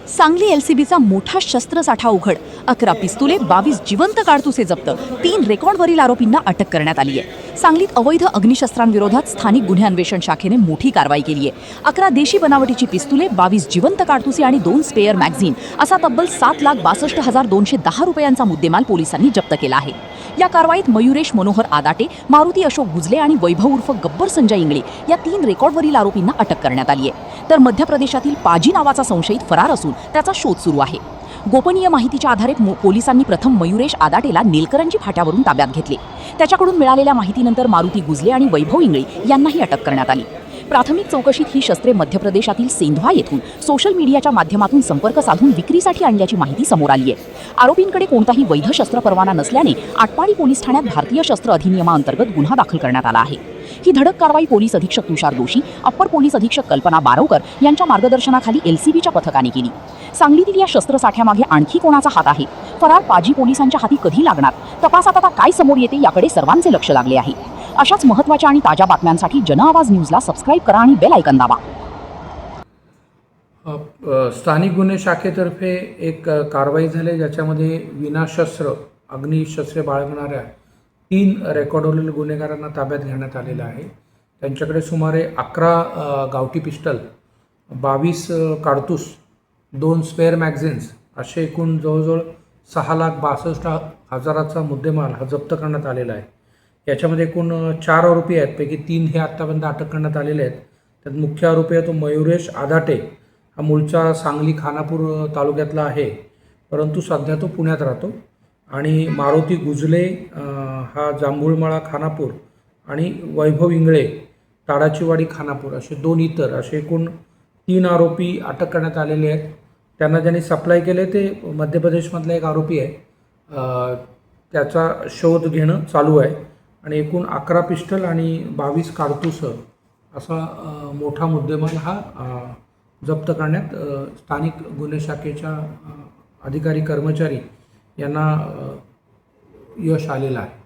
सांगली एलसीबीचा मोठा शस्त्रसाठा उघड. 11 पिस्तुले, 22 जिवंत काडतुसे जप्त. 3 रेकॉर्डवरील आरोपींना अटक करण्यात आली आहे. सांगलीत अवैध अग्निशस्त्रांविरोधात स्थानिक गुन्हे अन्वेषण शाखेने मोठी कारवाई केली आहे. 11 देशी बनावटीची पिस्तुले, 22 जिवंत काडतुसे आणि 2 स्पेअर मॅगझीन असा तब्बल 7,62,210 रुपयांचा मुद्देमाल पोलिसांनी जप्त केला आहे. या कारवाईत मयुरेश मनोहर आदाटे, मारुती अशोक गुजले आणि वैभव उर्फ गब्बर संजय इंगळे या 3 रेकॉर्डवरील आरोपींना अटक करण्यात आली आहे. तर मध्य प्रदेशातील पाजी नावाचा संशयित फरार असून त्याचा शोध सुरू आहे. गोपनीय माहितीच्या आधारे पोलिसांनी प्रथम मयुरेश आदाटेला नेलकरंजी फाट्यावरून ताब्यात घेतले. त्याच्याकडून मिळालेल्या माहितीनंतर मारुती गुजले आणि वैभव इंगळे यांनाही अटक करण्यात आली. प्राथमिक चौकशीत ही शस्त्रे मध्य प्रदेशातील सेंधवा येथून सोशल मीडियाच्या माध्यमातून संपर्क साधून विक्रीसाठी आणल्याची माहिती समोर आली आहे. आरोपींकडे कोणताही वैध शस्त्र परवाना नसल्याने आटपाडी पोलीस ठाण्यात भारतीय शस्त्र अधिनियमाअंतर्गत गुन्हा दाखल करण्यात आला आहे. ही धडक कारवाई पोलीस अधीक्षक तुषार दोशी, अप्पर पोलीस अधीक्षक कल्पना बारवकर यांच्या मार्गदर्शनाखाली एलसीबीच्या पथकाने केली. सांगलीतील या शस्त्रसाठ्यामागे आणखी कोणाचा हात आहे? फरार पाजी पोलिसांच्या हाती कधी लागणार? तपासात आता काय समोर येते याकडे सर्वांचे लक्ष लागले आहे. अशाच महत्त्वाच्या आणि ताज्या बातम्यांसाठी जनआवाज न्यूजला सबस्क्राईब करा आणि बेल आयकॉन दाबा. स्थानिक गुन्हे शाखेतर्फे एक कारवाई झाली ज्याच्यामध्ये विनाशस्त्र अग्निशस्त्रे बाळगणाऱ्या 3 रेकॉर्डवरील गुन्हेगारांना ताब्यात घेण्यात आलेलं आहे. त्यांच्याकडे सुमारे 11 गावठी पिस्टल, 22 काडतूस, 2 स्पेअर मॅगझिन्स असे एकूण जवळजवळ 6,62,000चा मुद्देमाल हा जप्त करण्यात आलेला आहे. याच्यामध्ये एकूण 4 आरोपी आहेत, पैकी 3 हे आत्तापर्यंत अटक करण्यात आलेले आहेत. त्यात मुख्य आरोपी आहे तो मयुरेश आदाटे, हा मूळचा सांगली खानापूर तालुक्यातला आहे, परंतु सध्या तो पुण्यात राहतो. आणि मारुती गुजले हा जांभूळमाळा खानापूर आणि वैभव इंगळे ताडाचीवाडी खानापूर असे 2 इतर असे एकूण 3 आरोपी अटक करण्यात आलेले आहेत. त्यांना ज्यांनी सप्लाय केले ते मध्य प्रदेशमधला एक आरोपी आहे. त्याचा शोध घेणं चालू आहे. आणि एकूण 11 पिस्टल आणि 22 काडतूस असा मोठा मुद्देमाल हा जप्त करण्यात स्थानिक गुन्हे शाखेच्या अधिकारी कर्मचारी यांना यश आलेलं आहे.